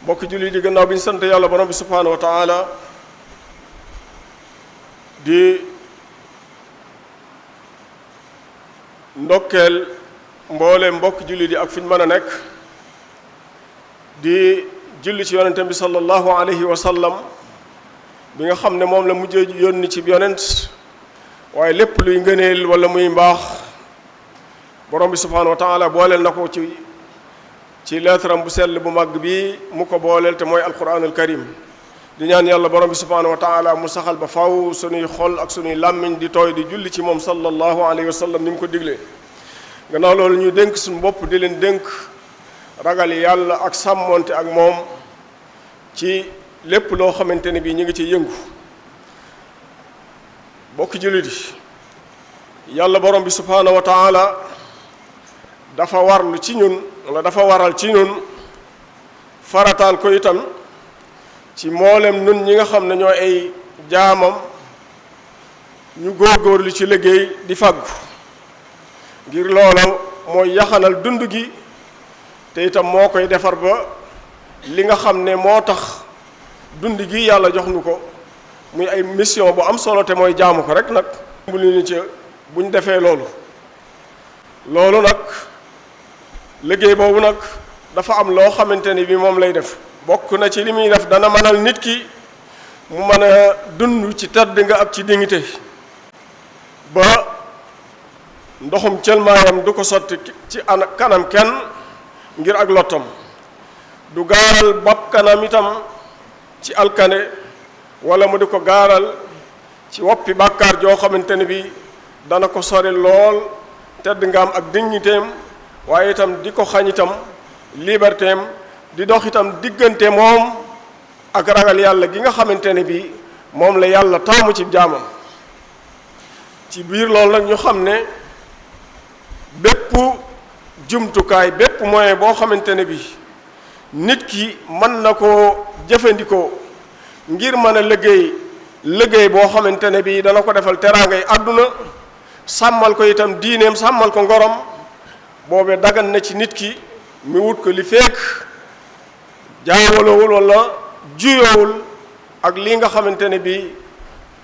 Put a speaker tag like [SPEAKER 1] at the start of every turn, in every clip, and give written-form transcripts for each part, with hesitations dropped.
[SPEAKER 1] mbokk julli di gannaaw bi ñu sant yàlla borom bi subhaanahu wa taala di ndokkeel mboole mbokk julli di ak fi ñu mën a nekk di julli ci yonentam bi sallallahu alayhi wa sallam bi nga xam ne moom la mujjee yónni ci yonent waaye lépp luy ngëneel wala muy mbaax borom bi subhaanahu wa taala booleel na ko ci leetaram bu sell bu màgg bi mu ko booleel te mooy alquranul karim di ñaan yàlla borom bi subhaanahu wa taala mu saxal ba faw sunuy xol ak sunuy làmmiñ di tooy di julli ci moom sallallahu alayhi wa sallam ni mu ko diglee gannaaw loolu ñuy dénk suñu bopp di leen dénk ragal yàlla ak sàmmonte ak moom ci lépp loo xamante ne bii ñu ngi ci yëngu bokki jullit yi yàlla borom bi subhaanahu wa taala dafa warlu ci ñun wala dafa waral ci ñun farataal ko itam ci mboolem nun ñi nga xam ne ñoo ay jaamam ñu góorgóorlu ci liggéey di fàggu ngir loola mooy yaxanal dund gi te itam moo koy defar ba li nga xam ne moo tax dund gi yàlla jox nu ko muy ay mission bu am solo te mooy jaamu ko rek nag bu ñu ci buñ defee loolu nag liggéey boobu nag dafa am loo xamante ni bi moom lay def bokk na ci li muy def dana mënal nit ki mu mën a dund ci tedd nga ak ci dignité ba ndoxum cëlmaayam du ko sotti ci kanam kenn ngir ak lottam du gaaral bakkanam itam ci alkane wala mu di ko gaaral ci woppi bàkkaar joo xamante ne bi dana ko sori lool tedd nga am ak dignitéem waaye itam di ko xañ itam libertéem di dox itam diggante moom ak ragal yàlla gi nga xamante ne bi moom la yàlla taamu ci jaamam ci biir loolu nag ñu xam ne bépp jumtukaay bépp moyen boo xamante ne bi nit ki mën na koo jëfandikoo ngir mën a liggéey boo xamante ne bi dana ko defal teraangay àdduna sàmmal ko itam diineem sàmmal ko ngorom boobee dagan na ci nit ki mi wut ko li fekk jaawalowul wala juyoowul ak li nga xamante ne bi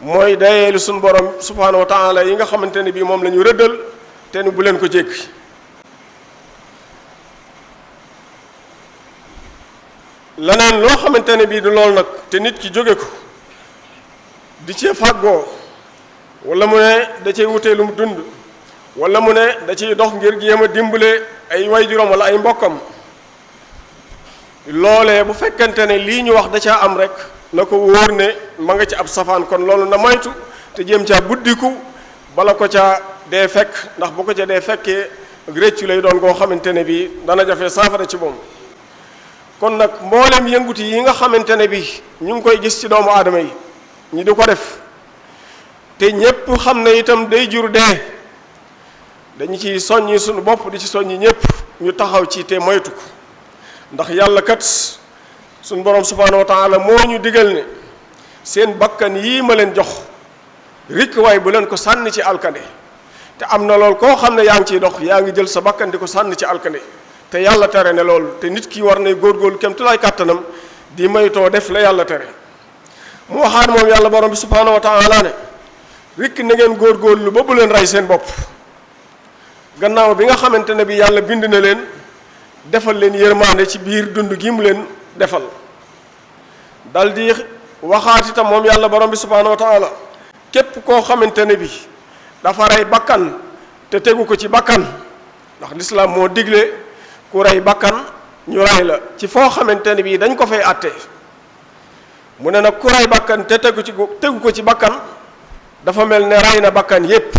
[SPEAKER 1] mooy dayeelu suñu borom subhaanahu wa taala yi nga xamante ne bi moom la ñu rëddal te ni bu leen ko jéggi leneen loo xamante ne bii du lool nag te nit ki jóge ko di cee fàggoo wala mu ne da cey wutee lu mu dund wala mu ne da ciy dox ngir jéem a dimbale ay wayjuram wala ay mbokkam loolee bu fekkente ne lii ñu wax da caa am rek na ko wóor ne ma nga ci ab safaan kon loolu na moytu te jéem caa buddiku bala ko ca dee fekk ndax bu ko ca dee fekkee réccu lay doon koo xamante ne bii dana jafe saafara ci moom kon nag mboolem yënguti yi nga xamante ne bi ñu ngi koy gis ci doomu aadama yi ñi di ko def te ñépp xam ne itam day jur dee dañu ci soññi suñu bopp di ci soññi ñépp ñu taxaw ci te moytu ko ndax yàlla kat suñu borom subhaanahu wa taala moo ñu digal ne seen bakkan yii ma leen jox rikk waay bu leen ko sànni ci alkande te am na lool koo xam ne yaa ngi ciy dox yaa ngi jël sa bakkan di ko sànni ci alkande te yàlla tere ne loolu te nit ki war nay góorgóorlu kem tulaay kàttanam di maytoo def la yàlla tere mu waxaat moom yàlla borom bi subhaanahu wa taala ne rikk na ngeen góorgóorlu ba bu leen rey seen bopp gannaaw bi nga xamante ne bi yàlla bind na leen defal leen yërmande ci biir dund gi mu leen defal dal di waxaat itam moom yàlla borom bi subhaanahu wa taala képp koo xamante ne bi dafa rey bakkan te tegu ko ci bakkan ndax lislaam moo digle ku rey bakkan ñu rey la ci foo xamante ne bii dañ ko fay àtte mu ne nag ku rey bakkan te tegu ko ci bakkan dafa mel ne rey na bakkan yépp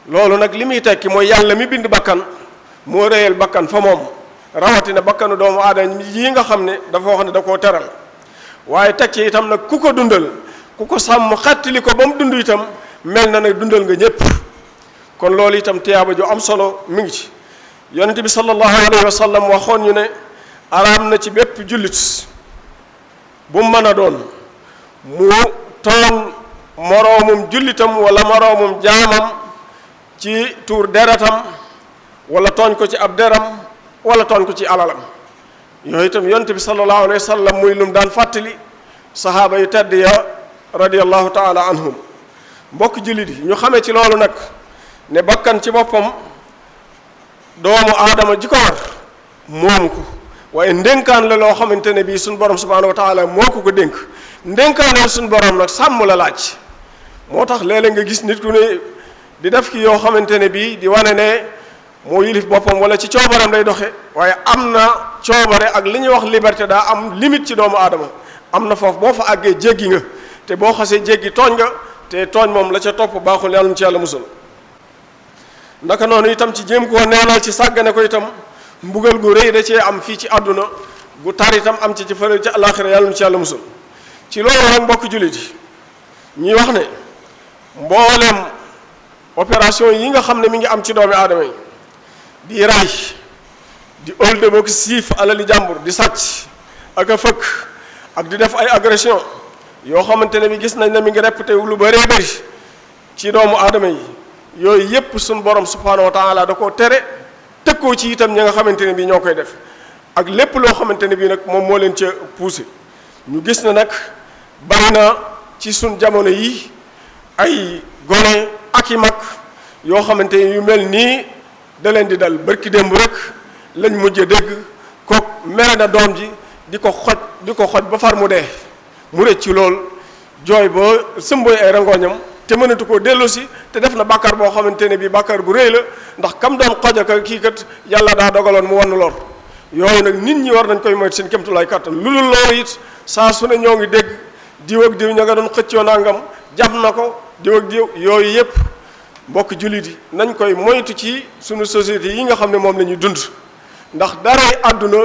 [SPEAKER 1] loolu nag li muy tekki mooy yàlla mi bind bakkan moo reyal bakkan fa moom rawatina bakkanu doomu aadama yi nga xam ne dafa wax ne da koo teral waaye teg ci itam nag ku ko dundal ku ko sàmm xattili ko ba mu dund itam mel na nag dundal nga ñépp kon loolu itam tiyaaba ju am solo mi ngi ci yonent bi sallallahu alayhi wa sallam waxoon ñu ne araam na ci bépp jullit bu mën a doon mu tooñ moroomum jullitam wala moroomum jaamam ci tuur deretam wala tooñ ko ci ab deram wala tooñ ko ci alalam yooyu itam yonent bi sallallahu alayhi wa sallam muy lum daan fàttali sahaaba yu tedd ya radiyallahu taala anhum. mbokk jullit yi ñu xamee ci loolu nag ne bakkan ci boppam doomu aadama ji ko war moomu ko, waaye ndénkaan la loo xamante ne bii suñ borom subhanahu wa taala moo ko dénk. ndénkaaneel suñ borom nag sàmm la laaj. moo tax léeg-léeg nga gis nit ku ne di def ki yoo xamante ne bii di wane ne moo yilif boppam wala ci coobaram lay doxe, waaye am na coobare ak li ñuy wax liberté daa am limite ci doomu aadama. am na foofu boo fa àggee jéggi nga, te boo xasee jéggi tooñ nga, te tooñ moom la ca topp baaxul, yàlla na ci yàlla musal. naka noonu itam ci jéem koo neenal ci sàggane ko itam mbugal gu rëy da cee am fii ci àdduna, gu tar itam am ci fële ci àllaaxira, yàlla na ci yàlla musal. ci loolu nag mbokk jullit yi ñuy wax ne mboolem opération yi nga xam ne mi ngi am ci doomi aadama yi, di ray, di ëlde boog siif alali jàmbur, di sàcc ak a fëkk ak di def ay agression yoo xamante ne bi gis nañ ne mi ngi répété lu bëree bëri ci doomu aadama yi, yooyu yépp suñ borom subhanahu wa taala da koo tere, tëkkoo ci itam ñi nga xamante ne bi ñoo koy def, ak lépp loo xamante ne bi nag moom moo leen ca poussé. ñu gis ne nag bari na ci suñ jamono yi ay gone ak i mag yoo xamante ne yu mel nii da leen di dal. barki démb rek lañ mujj dégg kook mere na doom ji di ko xoj ba far mu dee, mu rëcc ci lool jooy ba sëmboy ay rangooñam, te mënatu koo dellusi, te def na bàkkaar boo xamante ne bii bàkkaar bu rëy la, ndax kam doon xoj ak kii kat yàlla daa dogaloon mu wann lor. yooyu nag nit ñi war nañ koy moytu seen kémtulaay kàttan. lu dul loolu it saa su ne ñoo ngi dégg diw ak diw ña nga doon xëccoo nangam jàpp na ko, diw ak diw. yooyu yépp mbokk jullit yi nañ koy moytu ci suñu société yi nga xam ne moom la ñuy dund, ndax daray àdduna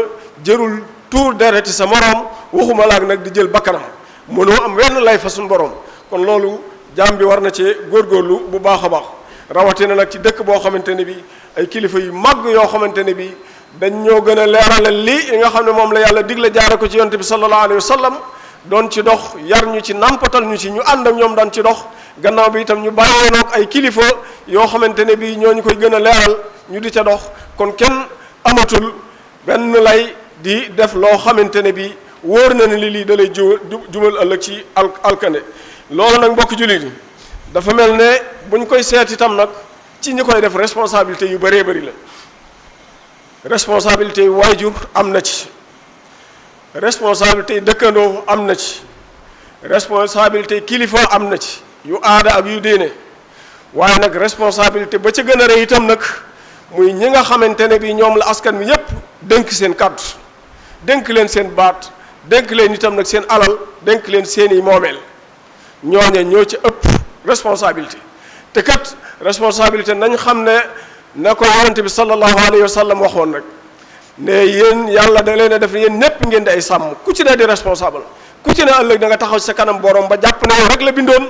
[SPEAKER 1] jërul tuur dereti sa moroom, waxuma laak nag di jël bakkanam. mënoo am wenn lay fa suñu borom. kon loolu jaam bi war na cee góorgóorlu bu baax a baax, rawatina nag ci dëkk boo xamante ne bi ay kilifa yu màgg yoo xamante ne bi dañ ñoo gën a leeralal lii nga xam ne moom la yàlla digle jaare ko ci yonte bi sallallahu alayhi wa sallam, doon ci dox, yar ñu ci, nampatal ñu ci, ñu ànd ak ñoom daan ci dox. gannaaw bi itam ñu bàyyee noog ay kilifa yoo xamante ne bi ñoo ñu koy gën a leeral, ñu di ca dox. kon kenn amatul benn lay di def loo xamante ne bi wóor na ne lii da lay jumal ëllëg ci alkande. loolu nag mbokk jullit yi dafa mel ne buñ koy seet itam nag ci ñi koy def responsabilité yu bëree bëri la. responsabilité yu waajur am na ci, responsabilité yu dëkkandoo am na ci, responsabilité kilifa am na ci, yu aada ak yu diine. waaye nag responsabilité ba ca gën a rëy itam nag muy ñi nga xamante ne bi ñoom la askan wi yépp dénk seen kàddu, dénk leen seen baat, dénk leen itam nag seen alal, dénk leen seeni moomeel. ñooñe ñoo ci ëpp responsabilité. te kat responsabilité nañ xam ne na ko yonente bi sallallahu alayhi wa sallam waxoon rek ne yéen yàlla da leen a def yéen ñépp ngeen di ay sàmm, ku ci ne di responsable. ku ci ne ëllëg da nga taxaw ci sa kanam borom ba jàpp ne yow rek la bindoon,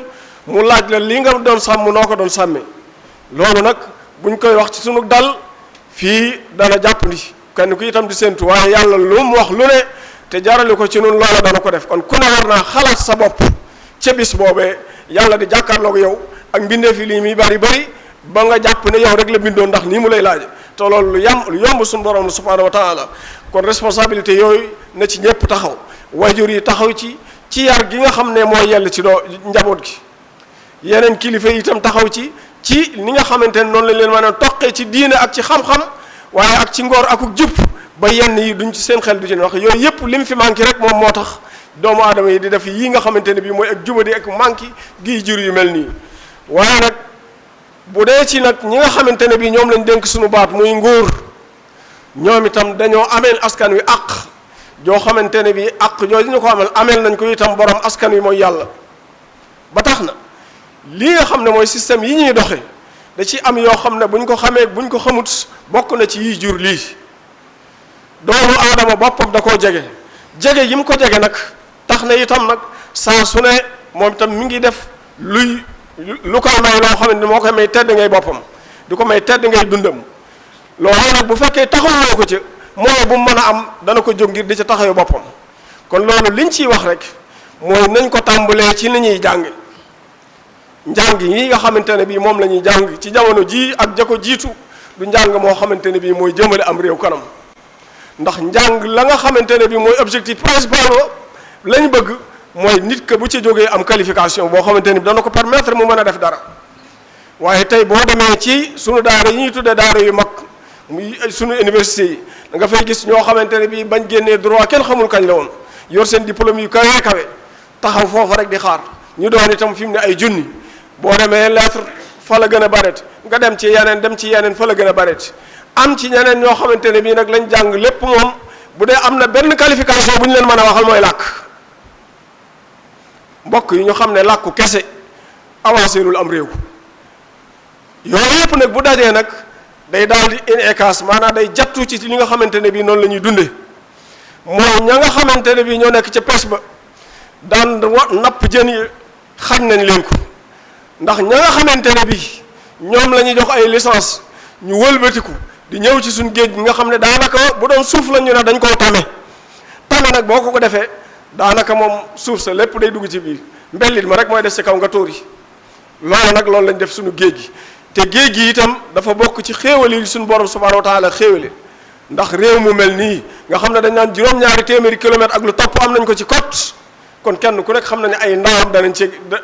[SPEAKER 1] mu laaj la li nga doon sàmm noo ko doon sàmmee. loolu nag buñ koy wax ci sunu dal fii dana jàpp ni kenn ku itam di séntu, waaye yàlla lu mu wax lu ne te jarale ko ci nun loola dana ko def. kon ku ne war naa xalaat sa bopp ca bis boobee yàlla di jàkkaarloog yow ak mbindeef yi lii muy bari bari ba nga jàpp ne yow rek la bindoon ndax nii mu lay laaje. te loolu lu yomb suñu borom subhanahu wa taala. kon responsabilité yooyu na ci ñëpp taxaw, waajur yi taxaw ci yar gi nga xam ne mooy yell ci doo njaboot gi. yeneen kilifa yi itam taxaw ci ni nga xamante ne noonu lañ leen mën a toqee ci diine ak ci xam-xam, waaye ak ci ngor akuk jub ba yenn yi duñ ci seen xel du ci ne wax. yooyu yëpp lim fi manqué rek moom moo tax doomu aadama yi di def yi nga xamante ne bii mooy ak jubadi ak manqué gi jur yu mel nii. waaye nag bu dee ci nag ñi nga xamante ne bii ñoom lañ dénk suñu baat muy nguur, ñoom itam dañoo ameel askan wi àq joo xamante ne bii àq jooju ñu ko ameel nañ ko itam borom askan wi mooy yàlla. ba tax na lii nga xam ne mooy système yi ñuy doxe da ci am yoo xam ne buñ ko xamee buñ ko xamut bokk na ci yiy jur lii. doomu aadama boppam da koo jege yi mu ko jege nag tax na itam nag saa su ne moom itam mi ngi def lu koy may loo xam ne moo koy may tedd ngay boppam, di ko may tedd ngay dundam. loolu nag bu fekkee taxawoo ko ca mooy bu mu mën a am dana ko jóg ngir di ca taxawee boppam. kon loolu liñ ciy wax rek mooy nañ ko tàmbalee ci li ñuy jàng. njàng yi nga xamante ne bii moom la ñuy jàng ci jamono ji ak ja ko jiitu du njàng moo xamante ne bii mooy jëmale am réew kanam. ndax njàng la nga xamante ne bi mooy objectif principal lañ bëgg mooy nit que bu ci jógee am qualification boo xamante ni dana ko permettre mu mën a def dara. waaye tey boo demee ci sunu daara yi ñuy tuddee daara yu mag muy sunu université yi da nga fay gis ñoo xamante ne bii bañ génnee droit kenn xamul kañ la woon yor seen diplôme yu kawe kawe taxaw foofa rek di xaar ñu doon itam fi mu ne ay junni boo demee lettre fa la gën a bareeti nga dem ci yeneen fa la gën a bareeti am ci ñeneen ñoo xamante ne bii nag lañ jàng lépp moom bu dee am na benn qualification bu ñu leen mën a waxal mooy làkk mbokk yi ñu xam ne làkku kese avancé lul am réew. yooyu yëpp nag bu dajee nag day daal di inekaas maanaam day jattu ci li nga xamante ne bii noonu la ñuy dundee mooy ña nga xamante ne bii ñoo nekk ca pes ba daan napp jën yi xañ nañ leen ko ndax ña nga xamante ne bii ñoom la ñuy jox ay licence ñu wëlbatiku di ñëw ci suñ géej gi nga xam ne daanaka bu doon suuf la ñu ne dañ koo tame nag boo ko defee daanaka moom suuf sa lépp day dugg ci biir mbellit ma rek mooy des ci kaw nga tóor yi loolu lañ def suñu géej gi. te géej gi itam dafa bokk ci xéewal yi suñu borom subhanahu wa taala xéewale ndax réew mu mel nii nga xam ne dañ naan juróom-ñaari téeméeri kilomètres ak lu topp am nañ ko ci côte kon kenn ku nekk xam na ne ay ndawam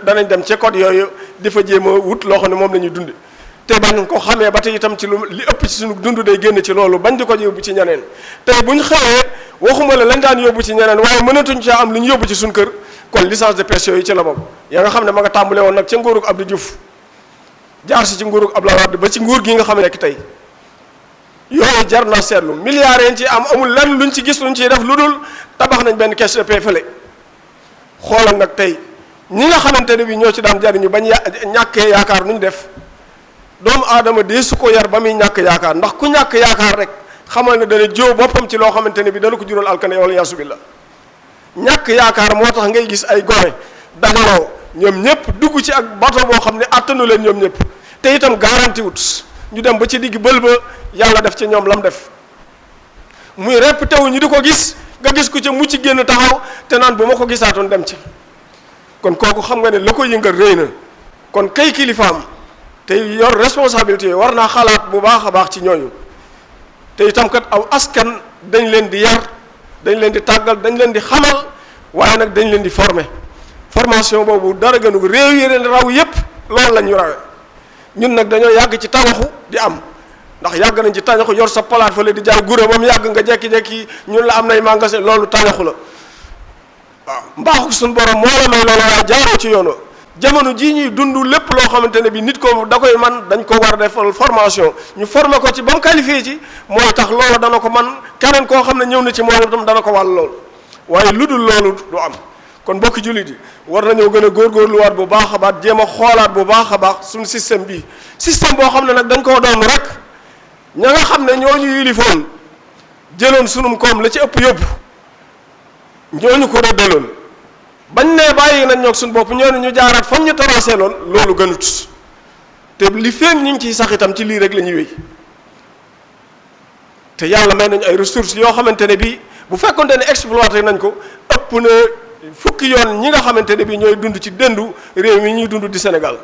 [SPEAKER 1] danañ dem ci côte yooyu di fa jéem a wut loo xam ne moom la ñuy dunde te bañ ko xamee ba tey itam ci li ëpp ci suñu dund day génn ci loolu bañ di ko yóbbu ci ñeneen tey bu ñu xewee waxuma la lañ daan yóbbu ci ñeneen waaye mënatuñ caa am lu ñu yóbbu ci suñu kër kon licence de pêche yooyu ci la bokk yaa nga xam ne ma nga tàmbale woon nag ca nguurug Abdou Diouf jaar si ci nguurug Abdoulaye Wade ba ci nguur gi nga xam ne nekk tey yooyu jar na seetlu milliards yi ci am amul lenn luñ ci gis luñ ciy def lu dul tabax nañ benn caisse de paie fële xoolal nag tey ñi nga xamante ne bi ñoo ci daan jariñu bañ ñàkkee yaakaar nuñ def doomu aadama dee su ko yar ba muy ñàkk yaakaar ndax ku ñàkk yaakaar rek xamal ne dana jiw boppam ci loo xamante ne bi dana ko jural alkane wala yaasu billah ñàkk yaakaar moo tax ngay gis ay gone dagaloo ñoom ñëpp dugg ci ak bato boo xam ne attanu leen ñoom ñëpp te itam garanti wut ñu dem ba ci digg bël ba yàlla def ci ñoom lam def muy répété wu ñu di ko gis nga gis ko ca mu ci génn taxaw te naan bu ma ko gisaatoon dem ci kon kooku xam nga ne la ko yëngal rëy na kon kay kilifaam te yor responsabilité yi war naa xalaat bu baax a baax ci ñooñu te itam kat aw askan dañ leen di yar dañ leen di tàggal dañ leen di xamal waaye nag dañ leen di former formation boobu dara gënu ko réew yi leen raw yépp loolu la ñu rawe ñun nag dañoo yàgg ci tabaxu di am ndax yàgg nañ ci tañaxu yor sa palaat fële di jaay gura ba mu yàgg nga jekki-jekki ñun la am nay magasin loolu tañaxu la waaw mbaaxu suñu borom moo la may loolu waaye jaaroo ci yoonu jamono jii ñuy dund lépp loo xamante ne bi nit ko da koy man dañ ko war a defal formation ñu former ko ci ba mu qualifié ci mooy tax loolu dana ko man keneen koo xam ne ñëw na ci moom itam dana ko wàll loolu waaye lu dul loolu du am kon mbokki jullit yi war nañoo gën a góorgóorluwaat bu baax a baax jéem a xoolaat bu baax a baax suñu système bii système boo xam ne nag dañ koo doon rek ña nga xam ne ñoo ñu yilifoon jëloon sunum koom la ci ëpp yóbbu ñooñu ko rëddaloon bañ ne bàyyi nañ ñoog suñu bopp ñooñu ñu jaaraat fan ñu tracé loon loolu gënut te li feeñ ñu ngi ciy sax itam ci lii rek la ñuy wéy te yàlla may nañ ay ressources yoo xamante ne bii bu fekkonte ne exploité nañ ko ëpp na fukki yoon ñi nga xamante ne bii ñooy dund ci dëndu réew mi ñuy dund di Sénégal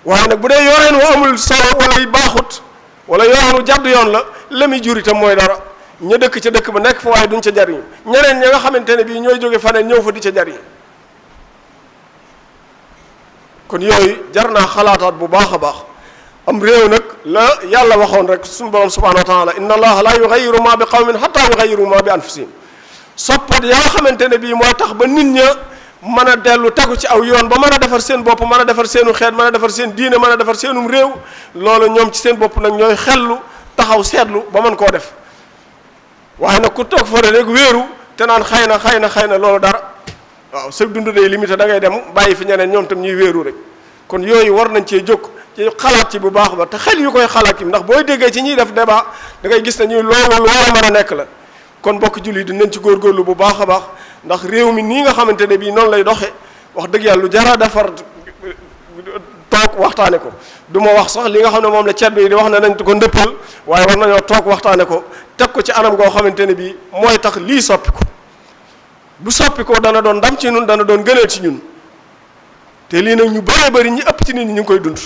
[SPEAKER 1] waaye nag bu dee yoreen wu amul solo wala baaxut wala yoreen wu jàdd yoon la muy jur itam mooy dara ña dëkk ca dëkk ba nekk fa waaye duñ ca jariñ ñeneen ña nga xamante ne bii ñooy jóge faneen ñëw fa di ca jariñ kon yooyu jar naa xalaataat bu baax a baax am réew nag la yàlla waxoon rek suñu borom subhanahu wa taala inna allaha la yughayyiru ma bi qawmin hatta yughayyiru ma bi anfusihim soppat yaa nga xamante ne bii mooy tax ba nit ña mën a dellu tegu ci aw yoon ba mën a defar seen bopp mën a defar seenu xeet mën a defar seen diine mën a defar seenum réew loolu ñoom ci seen bopp nag ñooy xellu taxaw seetlu ba mën koo def waaye nag ku toog fa rek wéeru te naan xëy na loolu dara waaw sa dund day limité da ngay dem bàyyi fi ñeneen ñoom tam ñuy wéeru rek kon yooyu war nañ cee jóg ci xalaat ci bu baax ba te xel yu koy xalaat yi ndax booy déggee ci ñuy def débat da ngay gis ne ñuy loolu lu war a mën a nekk la kon mbokk julli dinañ ci góorgóorlu bu baax a baax ndax réew mi nii nga xamante ne bii noonu lay doxe wax dëgg yàlla lu jara defar toog waxtaane ko du ma wax sax li nga xam ne moom la ceeb bi di wax ne nañ ko ndëppal waaye war nañoo toog waxtaane ko teg ko ci anam goo xamante ne bii mooy tax lii soppi ko bu soppi ko dana doon ndam ci ñun dana doon gënal ci ñun te lii nag ñu bëree bëri ñi ëpp ci nit ñi ñu ngi koy dund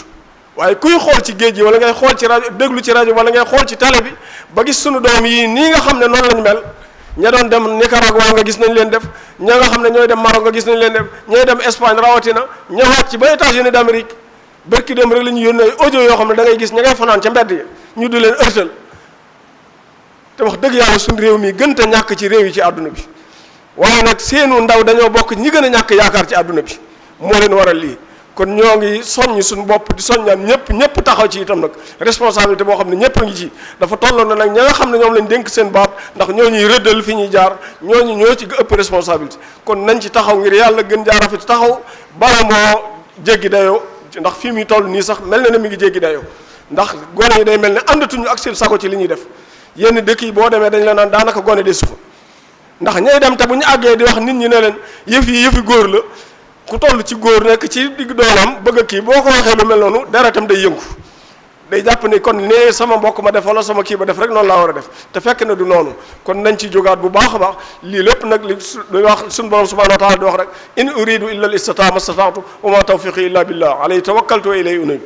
[SPEAKER 1] waaye kuy xool ci géej gi wala ngay xool ci rajo déglu ci rajo wala ngay xool ci télé bi ba gis sunu doom yi nii nga xam ne noonu lañ mel ña doon dem Nicaragua nga gis nañ leen def ña nga xam ne ñooy dem Maroc nga gis nañ leen def ñooy dem Espagne rawatina ña wàcc ba États-Unis d'Amérique bërki dem rek la ñu yónnee audio yoo xam ne da ngay gis ña ngay fanaan ca mbedd yi ñu di leen ërtal te wax dëgg yàlla suñu réew mi gën te ñàkk ci réew yi ci àdduna bi waaye nag seenu ndaw dañoo bokk ñi gën a ñàkk yaakaar ci àdduna bi moo leen waral lii kon ñoo ngi soññ suñu bopp di soññaan ñëpp taxaw ci itam nag responsabilité boo xam ne ñëpp a ngi ci dafa tolloon na nag ña nga xam ne ñoom lañ dénk seen baat ndax ñoo ñuy rëddal fi ñuy jaar ñoo ci ëpp responsabilité kon nañ ci taxaw ngir yàlla gën jaar rafet taxaw bala moo jéggi dayoo ndax fii muy toll nii sax mel na ne mi ngi jéggi dayoo ndax gone yi day mel ne àndatuñu ak seen sago ci li ñuy def yenn dëkk yi boo demee dañ la naan daanaka gone desu fa ndax ñay dem te bu ñu àggee di wax nit ñi ne leen yëfi góor la ku toll ci góor nekk ci digg doonam bëgg a kii boo ko waxee lu mel noonu deretam day yëngu day jàpp ni kon nee sama mbokk ma def wala sama kii ba def rek noonu laa war a def te fekk na du noonu kon nañ ci jógaat bu baax a baax lii lépp nag li wax suñu borom subhanahu wa taala di wax rek in uridu illa al istita'a mastata'tu wa ma tawfiqi illa billah alayhi tawakkaltu wa ilayhi unib